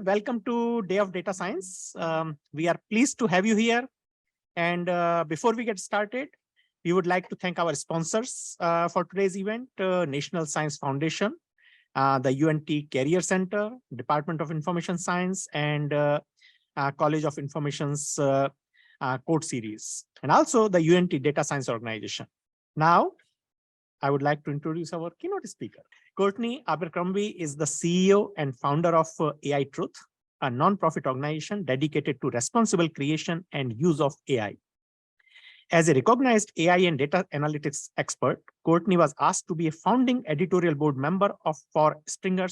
welcome to Day of Data Science. We are pleased to have you here. And before we get started, we would like to thank our sponsors for today's event, National Science Foundation, the UNT Career Center, Department of Information Science, and College of Information's Code Series, and also the UNT Data Science Organization. Now, I would like to introduce our keynote speaker. Cortnie Abercrombie is the CEO and founder of AI Truth, a non-profit organization dedicated to responsible creation and use of AI. As a recognized AI and data analytics expert, Cortnie was asked to be a founding editorial board member for Springer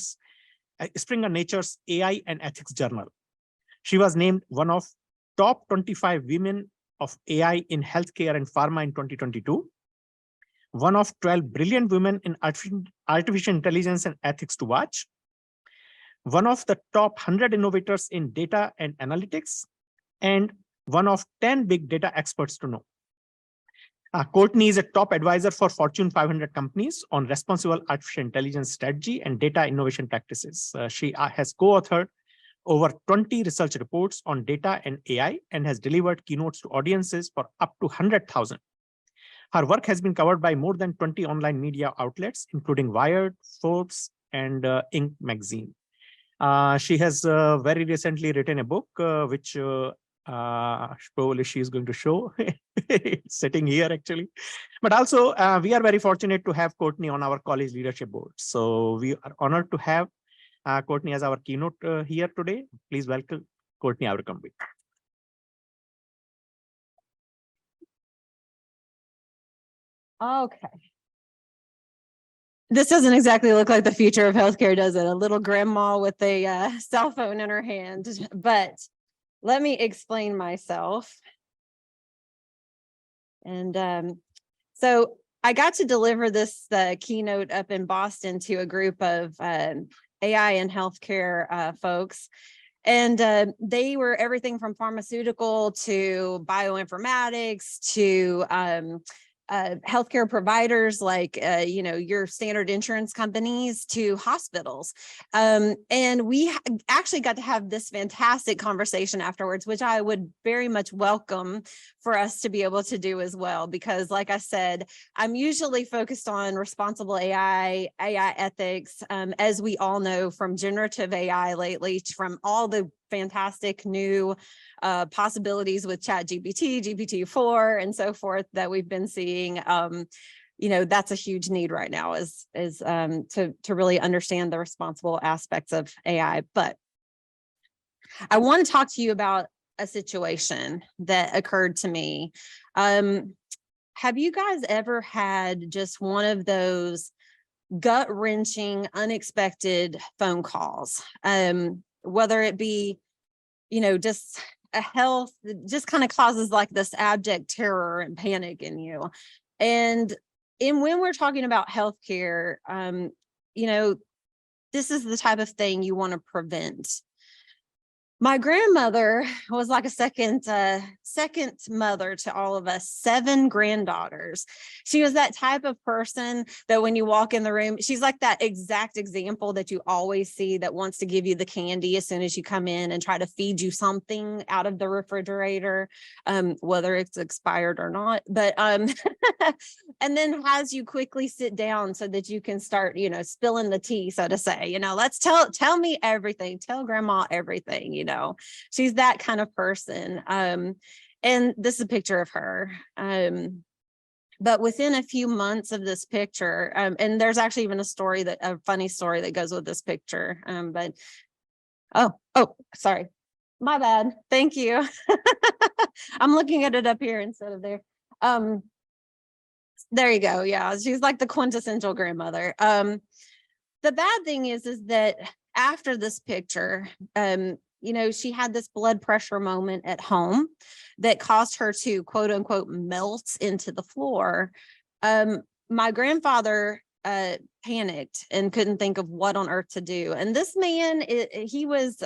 Nature's AI and Ethics Journal. She was named one of top 25 women of AI in healthcare and pharma in 2022. One of 12 brilliant women in artificial intelligence and ethics to watch, one of the top 100 innovators in data and analytics, and one of 10 big data experts to know. Cortnie is a top advisor for Fortune 500 companies on responsible artificial intelligence strategy and data innovation practices. She has co-authored over 20 research reports on data and AI and has delivered keynotes to audiences for up to 100,000. Her work has been covered by more than 20 online media outlets, including Wired, Forbes, and Inc. magazine. She has very recently written a book, which probably she is going to show. It's sitting here, actually. But also, we are very fortunate to have Cortnie on our college leadership board. So we are honored to have Cortnie as our keynote here today. Please welcome Cortnie Abercrombie. Okay. This doesn't exactly look like the future of healthcare, does it? A little grandma with a cell phone in her hand. But let me explain myself. And so I got to deliver this keynote up in Boston to a group of AI and healthcare folks. And they were everything from pharmaceutical to bioinformatics to healthcare providers like, your standard insurance companies to hospitals. And we actually got to have this fantastic conversation afterwards, which I would very much welcome for us to be able to do as well. Because like I said, I'm usually focused on responsible AI ethics, as we all know from generative AI lately, from all the fantastic new possibilities with ChatGPT, GPT-4, and so forth that we've been seeing. That's a huge need right now is to really understand the responsible aspects of AI. But I want to talk to you about a situation that occurred to me. Have you guys ever had just one of those gut-wrenching, unexpected phone calls? Whether it be, just a health, just kind of causes like this abject terror and panic in you. And when we're talking about healthcare, this is the type of thing you want to prevent. My grandmother was like a second mother to all of us, 7 granddaughters. She was that type of person that when you walk in the room, she's like that exact example that you always see that wants to give you the candy as soon as you come in and try to feed you something out of the refrigerator, whether it's expired or not. But and then has you quickly sit down so that you can start, spilling the tea, so to say. Let's tell me everything. Tell grandma everything. She's that kind of person. And this is a picture of her. But within a few months of this picture, and there's actually even a funny story that goes with this picture. But sorry, my bad. Thank you. I'm looking at it up here instead of there. There you go. Yeah, she's like the quintessential grandmother. The bad thing is that after this picture, she had this blood pressure moment at home that caused her to, quote unquote, melt into the floor. My grandfather panicked and couldn't think of what on earth to do. And this man, he was,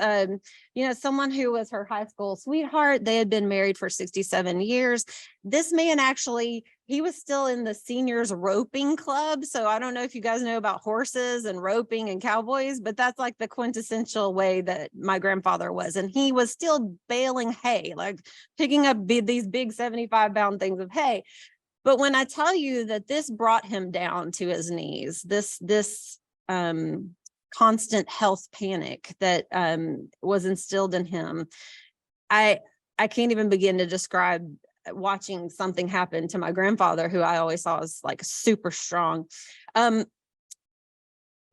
someone who was her high school sweetheart. They had been married for 67 years. This man actually, he was still in the seniors roping club. So I don't know if you guys know about horses and roping and cowboys, but that's like the quintessential way that my grandfather was. And he was still baling hay, like picking up these big 75-pound things of hay. But when I tell you that this brought him down to his knees, this constant health panic that was instilled in him, I can't even begin to describe watching something happen to my grandfather, who I always saw as like super strong. In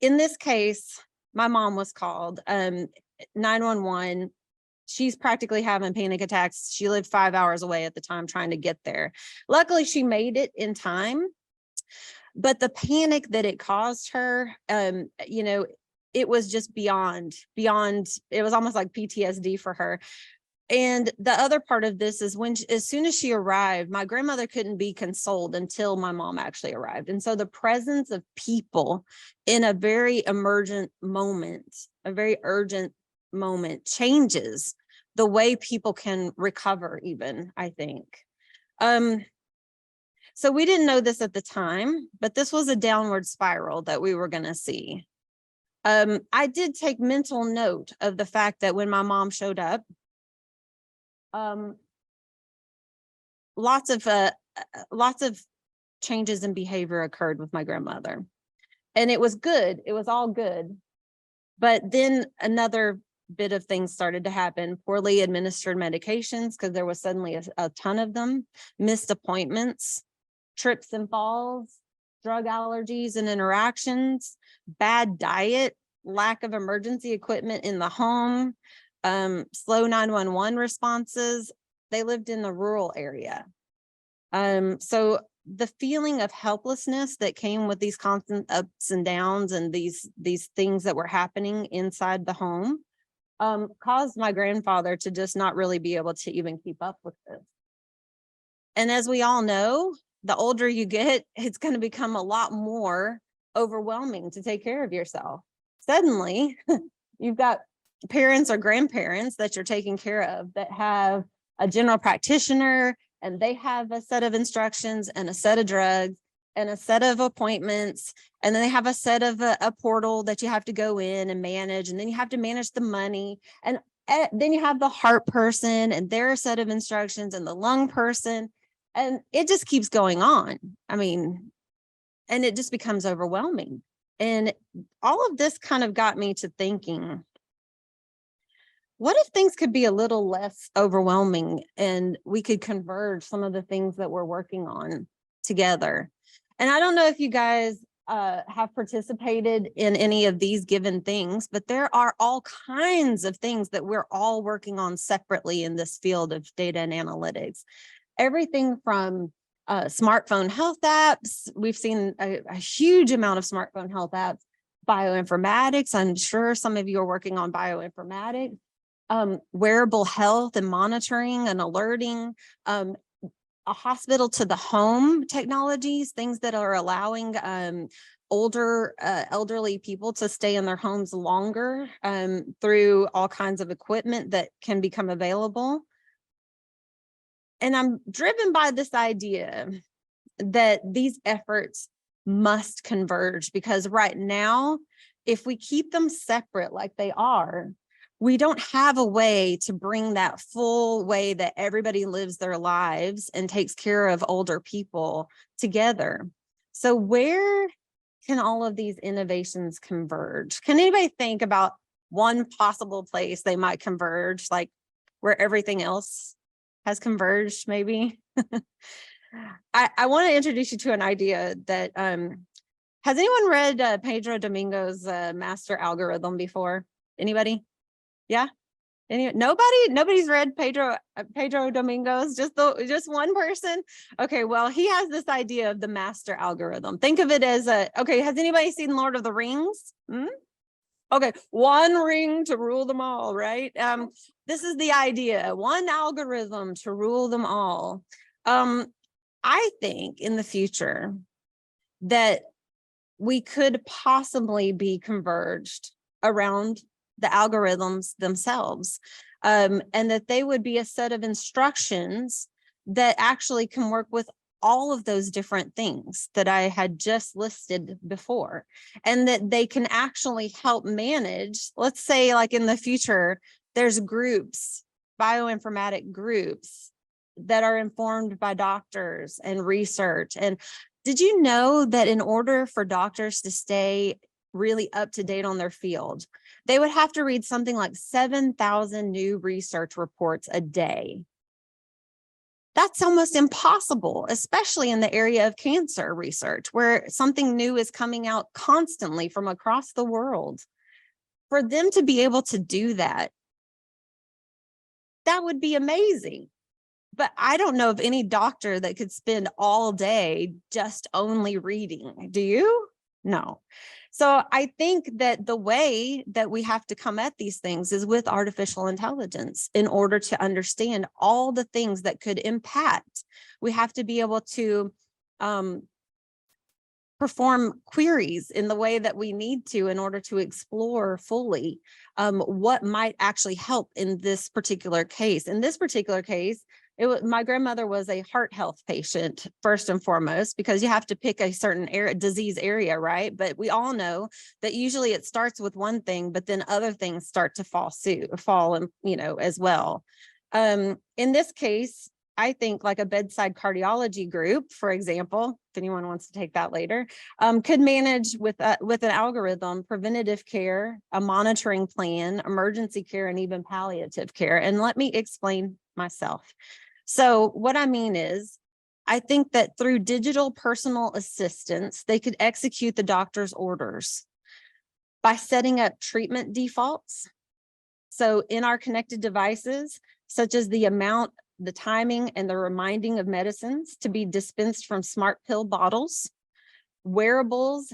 this case, my mom was called 911. She's practically having panic attacks. She lived 5 hours away at the time trying to get there. Luckily, she made it in time. But the panic that it caused her, it was just beyond, it was almost like PTSD for her. And the other part of this is as soon as she arrived, my grandmother couldn't be consoled until my mom actually arrived. And so the presence of people in a very emergent moment, a very urgent moment, changes the way people can recover, even, I think. So we didn't know this at the time, but this was a downward spiral that we were going to see. I did take mental note of the fact that when my mom showed up, lots of changes in behavior occurred with my grandmother, and it was good. It was all good. But then another bit of things started to happen. Poorly administered medications, because there was suddenly a ton of them, missed appointments, trips and falls, drug allergies and interactions, bad diet, lack of emergency equipment in the home, slow 911 responses. They lived in the rural area. So the feeling of helplessness that came with these constant ups and downs and these things that were happening inside the home caused my grandfather to just not really be able to even keep up with this. And as we all know, the older you get, it's going to become a lot more overwhelming to take care of yourself. Suddenly, you've got parents or grandparents that you're taking care of that have a general practitioner, and they have a set of instructions and a set of drugs and a set of appointments, and then they have a set of a portal that you have to go in and manage, and then you have to manage the money, and then you have the heart person and their set of instructions, and the lung person, and it just keeps going on. I mean, and it just becomes overwhelming. And all of this kind of got me to thinking, what if things could be a little less overwhelming and we could converge some of the things that we're working on together? And I don't know if you guys have participated in any of these given things, but there are all kinds of things that we're all working on separately in this field of data and analytics. Everything from smartphone health apps. We've seen a huge amount of smartphone health apps, bioinformatics. I'm sure some of you are working on bioinformatics, wearable health and monitoring and alerting, a hospital to the home technologies, things that are allowing older elderly people to stay in their homes longer through all kinds of equipment that can become available. And I'm driven by this idea that these efforts must converge, because right now, if we keep them separate like they are, we don't have a way to bring that full way that everybody lives their lives and takes care of older people together. So where can all of these innovations converge? Can anybody think about one possible place they might converge, like where everything else has converged, maybe? I want to introduce you to an idea that, has anyone read Pedro Domingo's master algorithm before? Anybody? Yeah? Nobody's read Pedro Domingo's, just one person? Okay, well, he has this idea of the master algorithm. Think of it as okay, has anybody seen Lord of the Rings? Okay, one ring to rule them all, right? This is the idea, one algorithm to rule them all. I think in the future that we could possibly be converged around the algorithms themselves, and that they would be a set of instructions that actually can work with all of those different things that I had just listed before, and that they can actually help manage, let's say like in the future, there's groups, bioinformatic groups that are informed by doctors and research. And did you know that in order for doctors to stay really up to date on their field, they would have to read something like 7,000 new research reports a day? That's almost impossible, especially in the area of cancer research, where something new is coming out constantly from across the world. For them to be able to do that, that would be amazing. But I don't know of any doctor that could spend all day just only reading. Do you? No. So I think that the way that we have to come at these things is with artificial intelligence in order to understand all the things that could impact. We have to be able to perform queries in the way that we need to in order to explore fully what might actually help in this particular case. In this particular case, my grandmother was a heart health patient, first and foremost, because you have to pick a certain disease area, right? But we all know that usually it starts with one thing, but then other things start to fall, as well. In this case, I think like a bedside cardiology group, for example, if anyone wants to take that later, could manage with an algorithm, preventative care, a monitoring plan, emergency care, and even palliative care. And let me explain myself. So what I mean is, I think that through digital personal assistance, they could execute the doctor's orders by setting up treatment defaults. So in our connected devices, such as the amount, the timing, and the reminding of medicines to be dispensed from smart pill bottles, wearables,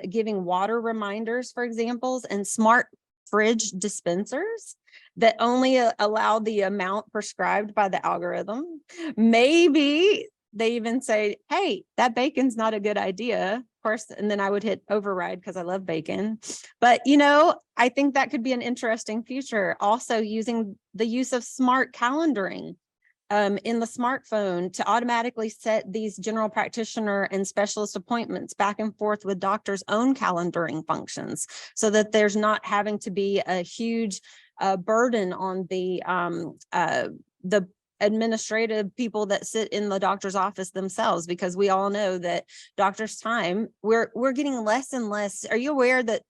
giving water reminders, for examples, and smart fridge dispensers that only allow the amount prescribed by the algorithm. Maybe they even say, hey, that bacon's not a good idea. Of course, and then I would hit override because I love bacon. But, I think that could be an interesting future. Also using the use of smart calendaring in the smartphone to automatically set these general practitioner and specialist appointments back and forth with doctors' own calendaring functions, so that there's not having to be a huge burden on the administrative people that sit in the doctor's office themselves, because we all know that doctors' time, we're getting less and less. Are you aware that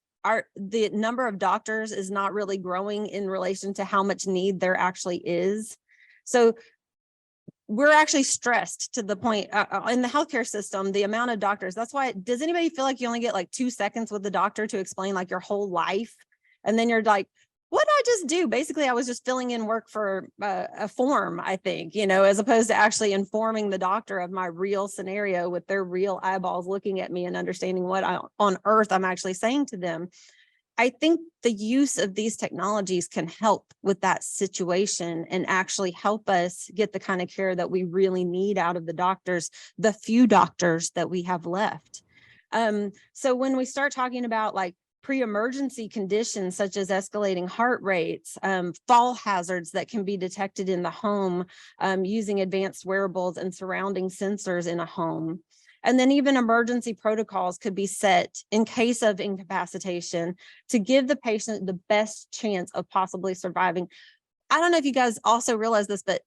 the number of doctors is not really growing in relation to how much need there actually is? So we're actually stressed to the point in the healthcare system, the amount of doctors. That's why, does anybody feel like you only get like 2 seconds with the doctor to explain like your whole life? And then you're like, what did I just do? Basically, I was just filling in work for a form, I think, as opposed to actually informing the doctor of my real scenario with their real eyeballs looking at me and understanding what on earth I'm actually saying to them. I think the use of these technologies can help with that situation and actually help us get the kind of care that we really need out of the doctors, the few doctors that we have left. So when we start talking about like pre-emergency conditions such as escalating heart rates, fall hazards that can be detected in the home using advanced wearables and surrounding sensors in a home. And then even emergency protocols could be set in case of incapacitation to give the patient the best chance of possibly surviving. I don't know if you guys also realize this, but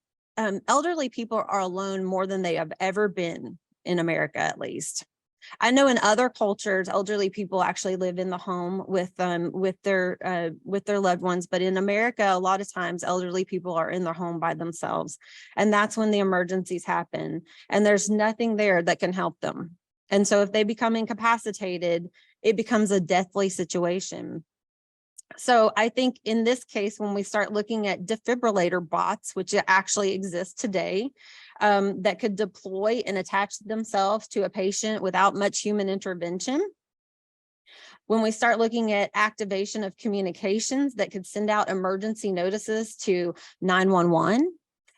elderly people are alone more than they have ever been in America, at least. I know in other cultures, elderly people actually live in the home with their loved ones, but in America, a lot of times elderly people are in their home by themselves, and that's when the emergencies happen, and there's nothing there that can help them. And so if they become incapacitated, it becomes a deathly situation. So I think in this case, when we start looking at defibrillator bots, which actually exist today, that could deploy and attach themselves to a patient without much human intervention. When we start looking at activation of communications that could send out emergency notices to 911,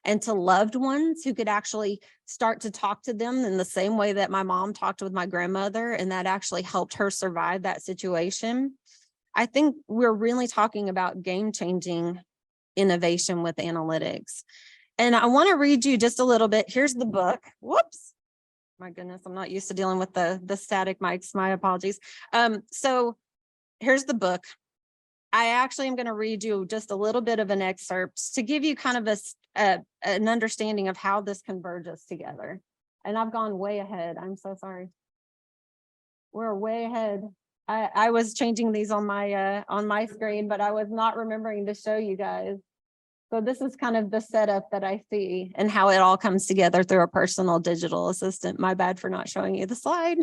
and to loved ones who could actually start to talk to them in the same way that my mom talked with my grandmother, and that actually helped her survive that situation. I think we're really talking about game-changing innovation with analytics. And I want to read you just a little bit. Here's the book. Whoops. My goodness, I'm not used to dealing with the static mics. My apologies. So here's the book. I actually am going to read you just a little bit of an excerpt to give you kind of an understanding of how this converges together. And I've gone way ahead. I'm so sorry. We're way ahead. I was changing these on my screen, but I was not remembering to show you guys. So this is kind of the setup that I see and how it all comes together through a personal digital assistant. My bad for not showing you the slide.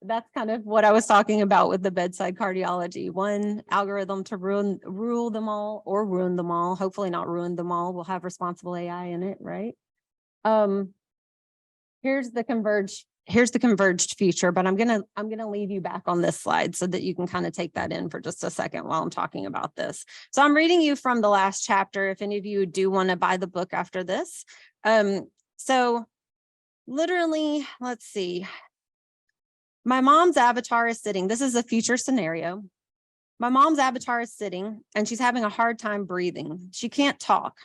That's kind of what I was talking about with the bedside cardiology. One algorithm to rule them all or ruin them all. Hopefully not ruin them all. We'll have responsible AI in it, right? Here's the converged feature, but I'm gonna leave you back on this slide so that you can kind of take that in for just a second while I'm talking about this. So I'm reading you from the last chapter, if any of you do want to buy the book after this. So literally, let's see. My mom's avatar is sitting. This is a future scenario. My mom's avatar is sitting and she's having a hard time breathing. She can't talk.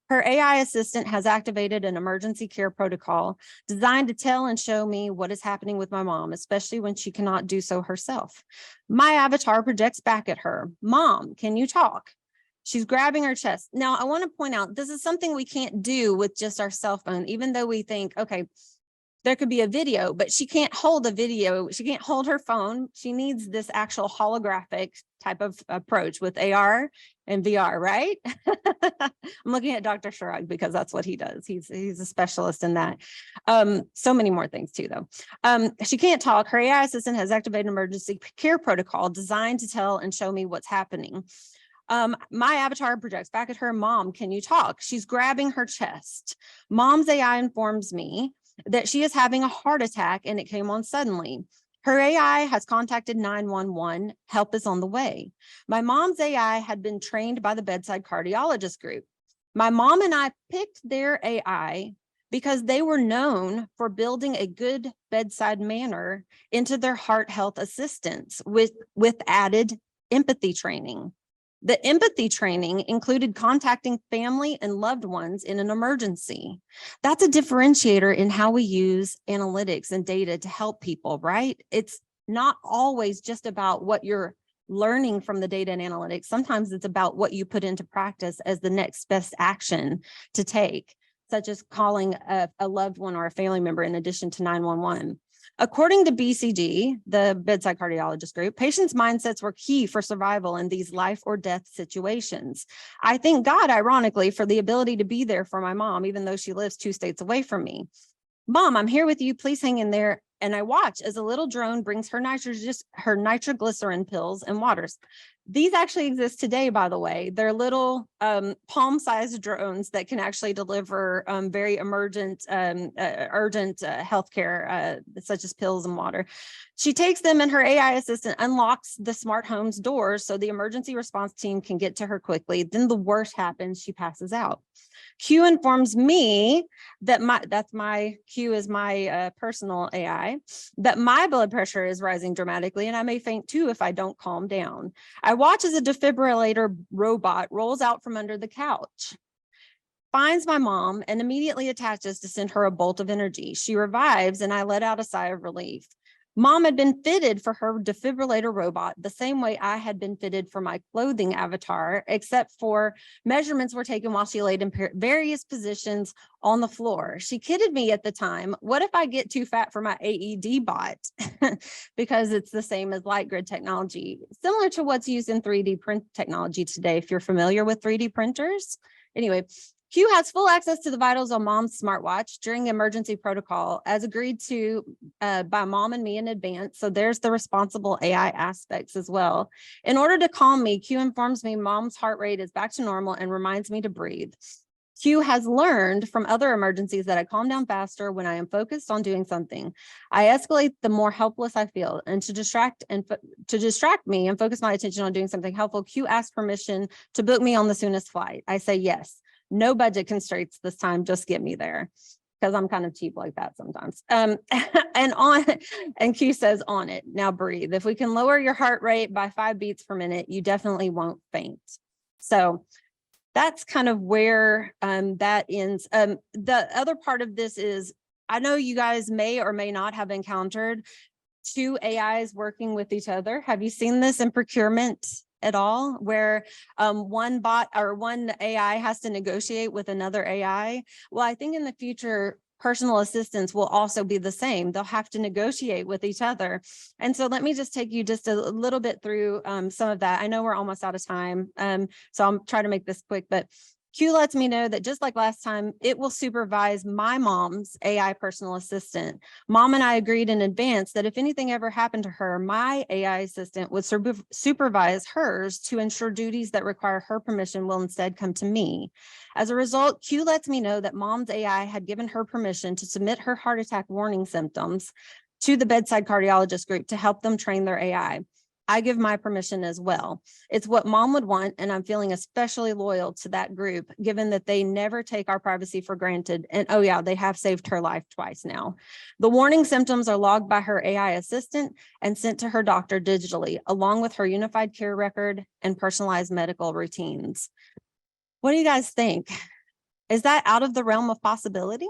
Her AI assistant has activated an emergency care protocol designed to tell and show me what is happening with my mom, especially when she cannot do so herself. My avatar projects back at her. Mom, can you talk? She's grabbing her chest. Now, I want to point out, this is something we can't do with just our cell phone, even though we think, okay, there could be a video, but she can't hold a video. She can't hold her phone. She needs this actual holographic type of approach with AR and VR, right? I'm looking at Dr. Sharag because that's what he does. He's a specialist in that. So many more things too, though. She can't talk. Her AI assistant has activated an emergency care protocol designed to tell and show me what's happening. My avatar projects back at her. Mom, can you talk? She's grabbing her chest. Mom's AI informs me that she is having a heart attack and it came on suddenly. Her AI has contacted 911. Help is on the way. My mom's AI had been trained by the bedside cardiologist group. My mom and I picked their AI because they were known for building a good bedside manner into their heart health assistants with added empathy training. The empathy training included contacting family and loved ones in an emergency. That's a differentiator in how we use analytics and data to help people, right? It's not always just about what you're learning from the data and analytics. Sometimes it's about what you put into practice as the next best action to take, such as calling a loved one or a family member in addition to 911. According to BCG, the bedside cardiologist group, patients' mindsets were key for survival in these life or death situations. I thank God, ironically, for the ability to be there for my mom, even though she lives 2 states away from me. Mom, I'm here with you. Please hang in there. And I watch as a little drone brings her nitroglycerin pills and waters. These actually exist today, by the way. They're little palm-sized drones that can actually deliver very urgent healthcare, such as pills and water. She takes them and her AI assistant unlocks the smart home's doors so the emergency response team can get to her quickly. Then the worst happens, she passes out. Q informs me that Q is my personal AI, that my blood pressure is rising dramatically and I may faint too if I don't calm down. I watch as a defibrillator robot rolls out from under the couch, finds my mom and immediately attaches to send her a bolt of energy. She revives and I let out a sigh of relief. Mom had been fitted for her defibrillator robot the same way I had been fitted for my clothing avatar, except for measurements were taken while she laid in various positions on the floor. She kidded me at the time. What if I get too fat for my AED bot? Because it's the same as light grid technology, similar to what's used in 3D print technology today, if you're familiar with 3D printers. Anyway, Q has full access to the vitals on mom's smartwatch during the emergency protocol as agreed to by mom and me in advance. So there's the responsible AI aspects as well. In order to calm me, Q informs me mom's heart rate is back to normal and reminds me to breathe. Q has learned from other emergencies that I calm down faster when I am focused on doing something. I escalate the more helpless I feel, and to distract me and focus my attention on doing something helpful, Q asks permission to book me on the soonest flight. I say yes. No budget constraints this time, just get me there. Because I'm kind of cheap like that sometimes. And Q says, on it. Now breathe. If we can lower your heart rate by 5 beats per minute, you definitely won't faint. So that's kind of where that ends. The other part of this is, I know you guys may or may not have encountered 2 AIs working with each other. Have you seen this in procurement at all, where one bot or one AI has to negotiate with another AI? Well, I think in the future, personal assistants will also be the same. They'll have to negotiate with each other. And so let me just take you just a little bit through some of that. I know we're almost out of time, so I'll try to make this quick, but Q lets me know that just like last time, it will supervise my mom's AI personal assistant. Mom and I agreed in advance that if anything ever happened to her, my AI assistant would supervise hers to ensure duties that require her permission will instead come to me. As a result, Q lets me know that mom's AI had given her permission to submit her heart attack warning symptoms to the bedside cardiologist group to help them train their AI. I give my permission as well. It's what mom would want, and I'm feeling especially loyal to that group, given that they never take our privacy for granted. And oh yeah, they have saved her life twice now. The warning symptoms are logged by her AI assistant and sent to her doctor digitally, along with her unified care record and personalized medical routines. What do you guys think? Is that out of the realm of possibility?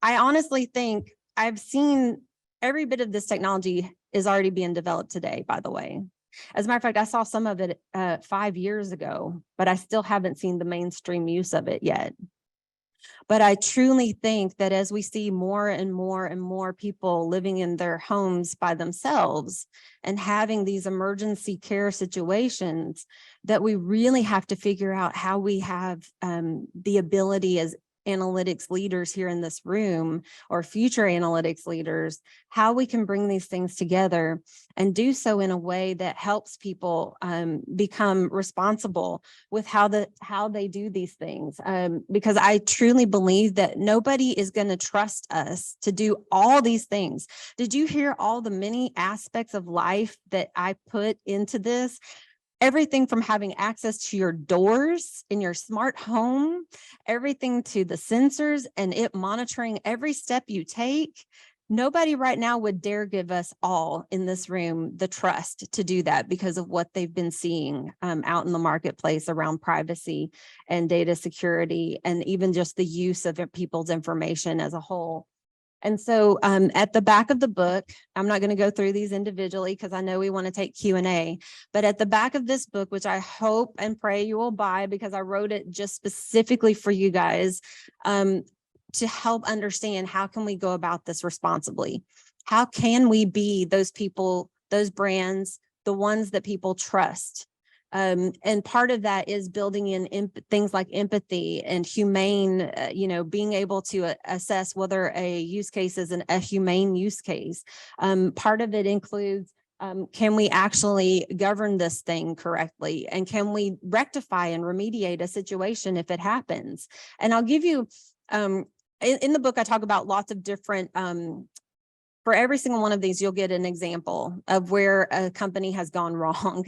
I honestly think I've seen every bit of this technology is already being developed today, by the way. As a matter of fact, I saw some of it 5 years ago, but I still haven't seen the mainstream use of it yet. But I truly think that as we see more and more and more people living in their homes by themselves and having these emergency care situations, that we really have to figure out how we have the ability as analytics leaders here in this room, or future analytics leaders, how we can bring these things together and do so in a way that helps people become responsible with how they do these things. Because I truly believe that nobody is going to trust us to do all these things. Did you hear all the many aspects of life that I put into this? Everything from having access to your doors in your smart home, everything to the sensors and it monitoring every step you take. Nobody right now would dare give us all in this room the trust to do that because of what they've been seeing out in the marketplace around privacy and data security, and even just the use of people's information as a whole. And so at the back of the book, I'm not going to go through these individually because I know we want to take Q&A, but at the back of this book, which I hope and pray you will buy because I wrote it just specifically for you guys to help understand how can we go about this responsibly? How can we be those people, those brands, the ones that people trust? And part of that is building in things like empathy and humane, being able to assess whether a use case is a humane use case. Part of it includes, can we actually govern this thing correctly? And can we rectify and remediate a situation if it happens? And I'll give you, in the book, I talk about lots of different, for every single one of these, you'll get an example of where a company has gone wrong.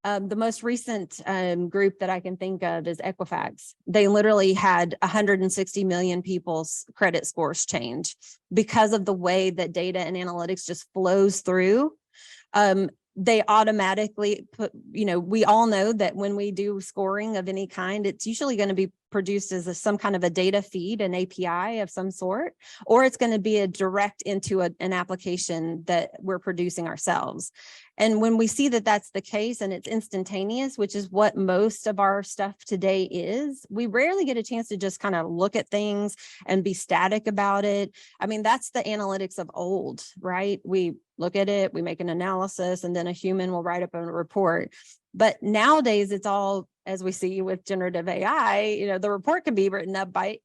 The most recent group that I can think of is Equifax. They literally had 160 million people's credit scores change because of the way that data and analytics just flows through. They automatically put, we all know that when we do scoring of any kind, it's usually going to be produced as some kind of a data feed, an API of some sort, or it's going to be a direct into an application that we're producing ourselves. And when we see that that's the case and it's instantaneous, which is what most of our stuff today is, we rarely get a chance to just kind of look at things and be static about it. I mean, that's the analytics of old, right? We look at it, we make an analysis, and then a human will write up a report. But nowadays, it's all, as we see with generative AI, the report can be written up by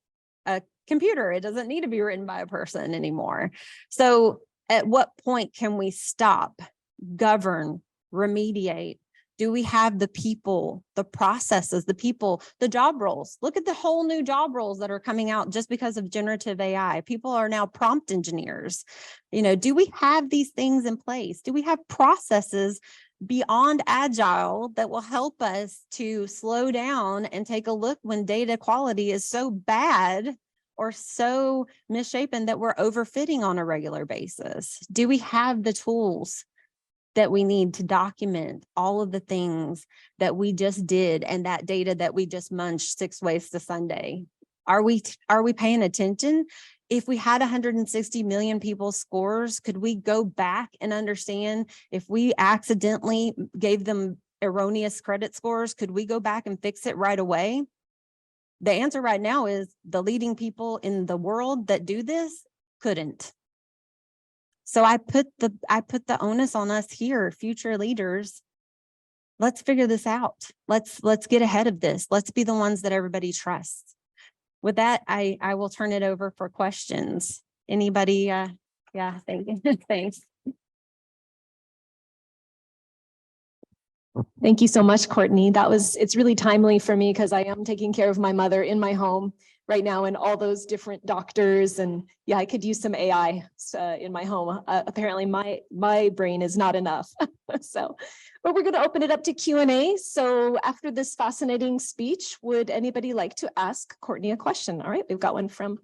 a computer. It doesn't need to be written by a person anymore. So at what point can we stop, govern, remediate, Do we have the people, the processes, the people, the job roles? Look at the whole new job roles that are coming out just because of generative AI. People are now prompt engineers. Do we have these things in place? Do we have processes beyond agile that will help us to slow down and take a look when data quality is so bad or so misshapen that we're overfitting on a regular basis? Do we have the tools that we need to document all of the things that we just did and that data that we just munched 6 ways to Sunday? Are we paying attention? If we had 160 million people's scores, could we go back and understand if we accidentally gave them erroneous credit scores, could we go back and fix it right away? The answer right now is the leading people in the world that do this couldn't. So I put the onus on us here, future leaders. Let's figure this out. Let's get ahead of this. Let's be the ones that everybody trusts. With that, I will turn it over for questions. Anybody? Yeah, thank you. Thanks. Thank you so much, Courtney. It's really timely for me because I am taking care of my mother in my home right now and all those different doctors. And yeah, I could use some AI in my home. Apparently my brain is not enough. But we're going to open it up to Q&A. So after this fascinating speech, would anybody like to ask Courtney a question? All right, we've got one from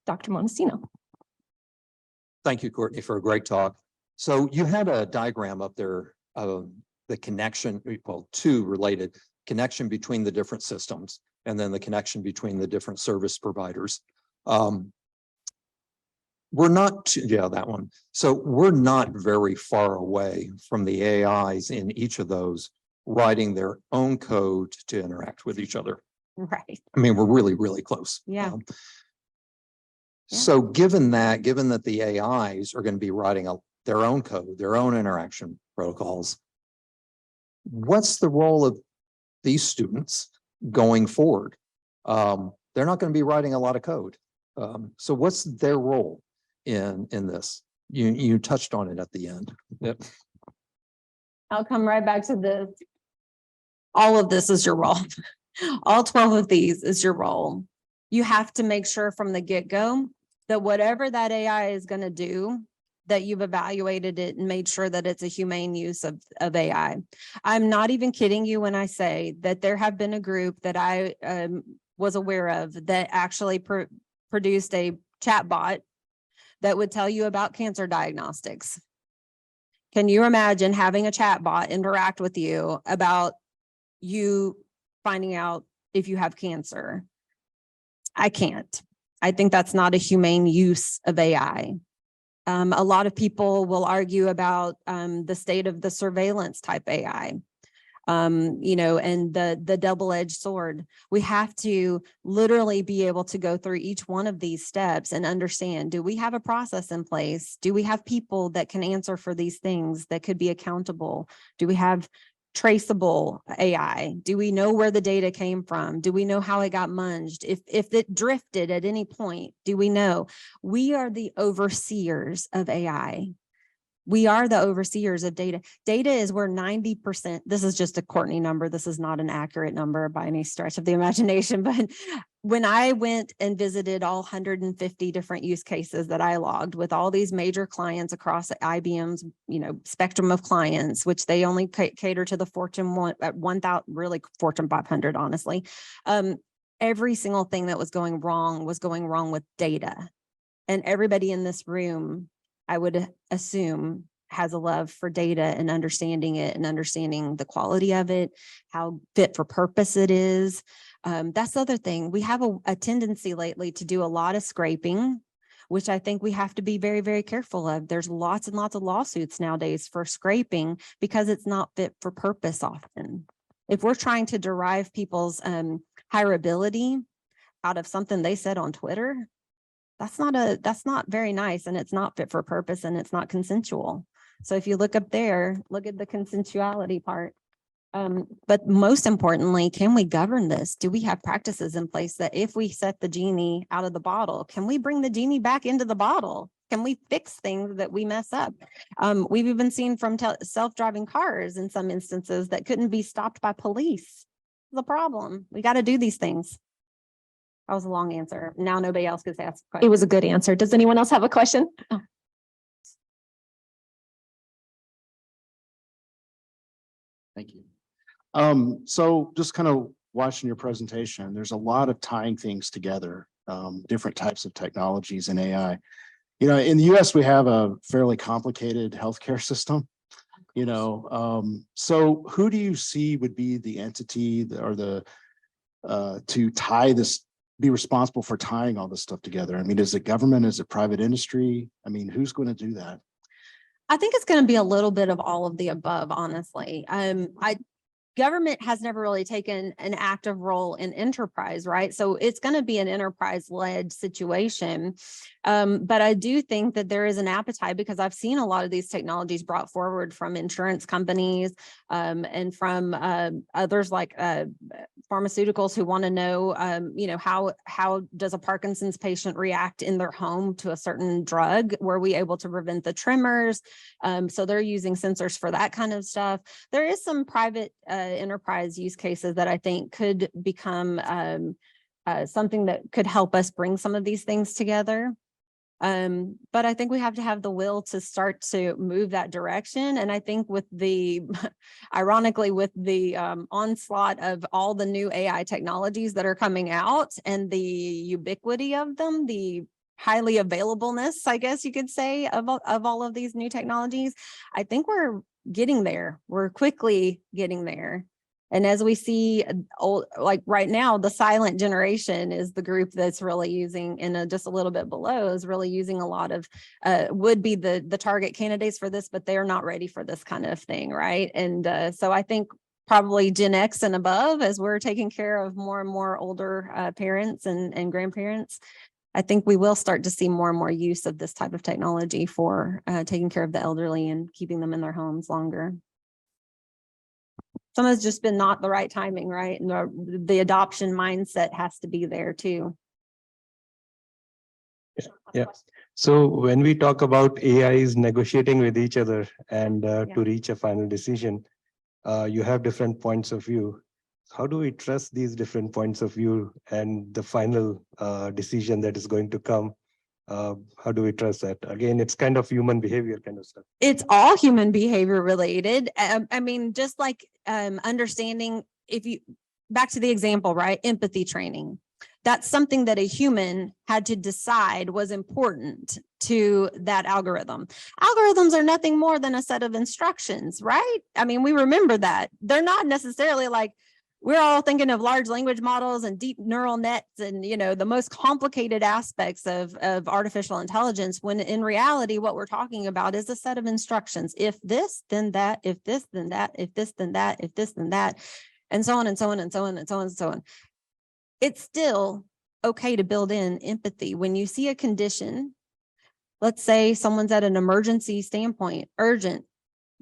Dr. Montesino. Thank you, Courtney, for a great talk. So you had a diagram up there of the connection, well, two related connection between the different systems and then the connection between the different service providers. We're not, yeah, that one. So we're not very far away from the AIs in each of those writing their own code to interact with each other. Right. I mean, we're really, really close. Yeah. So given that the AIs are going to be writing their own code, their own interaction protocols, what's the role of these students going forward? They're not going to be writing a lot of code. So what's their role in this? You touched on it at the end. Yep. I'll come right back to this. All of this is your role. All 12 of these is your role. You have to make sure from the get-go that whatever that AI is going to do, that you've evaluated it and made sure that it's a humane use of AI. I'm not even kidding you when I say that there have been a group that I was aware of that actually produced a chat bot that would tell you about cancer diagnostics. Can you imagine having a chat bot interact with you about you finding out if you have cancer? I can't. I think that's not a humane use of AI. A lot of people will argue about the state of the surveillance type AI, and the double-edged sword. We have to literally be able to go through each one of these steps and understand, do we have a process in place? Do we have people that can answer for these things that could be accountable? Do we have traceable AI? Do we know where the data came from? Do we know how it got munged? If it drifted at any point, do we know? We are the overseers of AI. We are the overseers of data. Data is where 90%, this is just a Cortnie number. This is not an accurate number by any stretch of the imagination. But when I went and visited all 150 different use cases that I logged with all these major clients across IBM's, spectrum of clients, which they only cater to the Fortune 1000, really Fortune 500, honestly. Every single thing that was going wrong with data. And everybody in this room, I would assume, has a love for data and understanding it and understanding the quality of it, how fit for purpose it is. That's the other thing. We have a tendency lately to do a lot of scraping, which I think we have to be very, very careful of. There's lots and lots of lawsuits nowadays for scraping because it's not fit for purpose often. If we're trying to derive people's hireability out of something they said on Twitter, that's not very nice, and it's not fit for purpose, and it's not consensual. So if you look up there, look at the consensuality part. But most importantly, can we govern this? Do we have practices in place that if we set the genie out of the bottle, can we bring the genie back into the bottle? Can we fix things that we mess up? We've even seen from self-driving cars in some instances that couldn't be stopped by police. The problem. We got to do these things. That was a long answer. Now nobody else gets asked questions. It was a good answer. Does anyone else have a question? Oh. Thank you. So just kind of watching your presentation, there's a lot of tying things together, different types of technologies and AI. You know, in the US, we have a fairly complicated healthcare system, you know, so who do you see would be the entity or the, to tie this, be responsible for tying all this stuff together? I mean, is it government? Is it private industry? I mean, who's going to do that? I think it's going to be a little bit of all of the above, honestly. Government has never really taken an active role in enterprise, right? So it's going to be an enterprise-led situation. But I do think that there is an appetite, because I've seen a lot of these technologies brought forward from insurance companies and from others like pharmaceuticals who want to know, you know, how does a Parkinson's patient react in their home to a certain drug? Were we able to prevent the tremors? So they're using sensors for that kind of stuff. There is some private enterprise use cases that I think could become something that could help us bring some of these things together. But I think we have to have the will to start to move that direction. And I think with the, ironically, with the onslaught of all the new AI technologies that are coming out and the ubiquity of them, the highly availableness, I guess you could say, of all of these new technologies, I think we're getting there. We're quickly getting there. And as we see, like right now, the silent generation is the group that's really using, and just a little bit below is really using a lot of, would be the target candidates for this, but they're not ready for this kind of thing, right? And so I think probably Gen X and above, as we're taking care of more and more older parents and grandparents, I think we will start to see more and more use of this type of technology for taking care of the elderly and keeping them in their homes longer. Some has just been not the right timing, right? And the adoption mindset has to be there too. Yeah. So when we talk about AIs negotiating with each other and to reach a final decision, you have different points of view. How do we trust these different points of view and the final decision that is going to come? How do we trust that? Again, it's kind of human behavior kind of stuff. It's all human behavior related. I mean, just like understanding, if you, back to the example, right? Empathy training. That's something that a human had to decide was important to that algorithm. Algorithms are nothing more than a set of instructions, right? I mean, we remember that. They're not necessarily like, we're all thinking of large language models and deep neural nets and, you know, the most complicated aspects of artificial intelligence, when in reality, what we're talking about is a set of instructions. If this, then that, if this, then that, if this, then that, if this, then that, and so on and so on and so on and so on and so on. It's still okay to build in empathy. When you see a condition, let's say someone's at an emergency standpoint, urgent,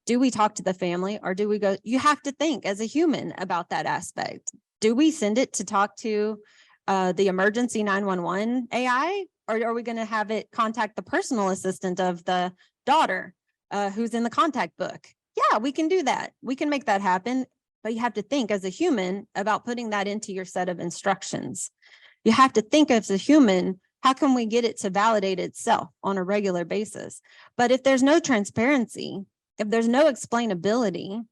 do we talk to the family or do we go? You have to think as a human about that aspect. Do we send it to talk to the emergency 911 AI, or are we going to have it contact the personal assistant of the daughter who's in the contact book? Yeah, we can do that. We can make that happen. But you have to think as a human about putting that into your set of instructions. You have to think as a human, how can we get it to validate itself on a regular basis? But if there's no transparency, if there's no explainability,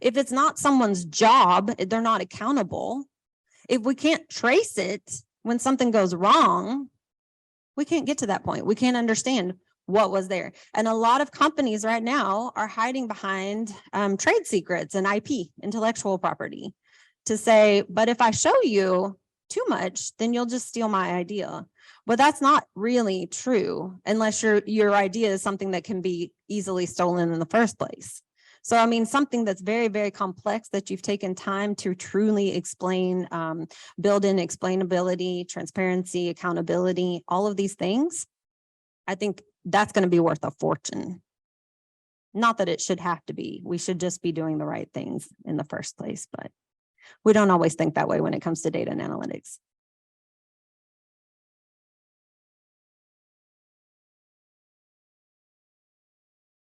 if it's not someone's job, they're not accountable. If we can't trace it when something goes wrong, we can't get to that point. We can't understand what was there. And a lot of companies right now are hiding behind trade secrets and IP, intellectual property, to say, but if I show you too much, then you'll just steal my idea. But that's not really true unless your idea is something that can be easily stolen in the first place. So, I mean, something that's very, very complex that you've taken time to truly explain, build in explainability, transparency, accountability, all of these things, I think that's going to be worth a fortune. Not that it should have to be. We should just be doing the right things in the first place, but we don't always think that way when it comes to data and analytics.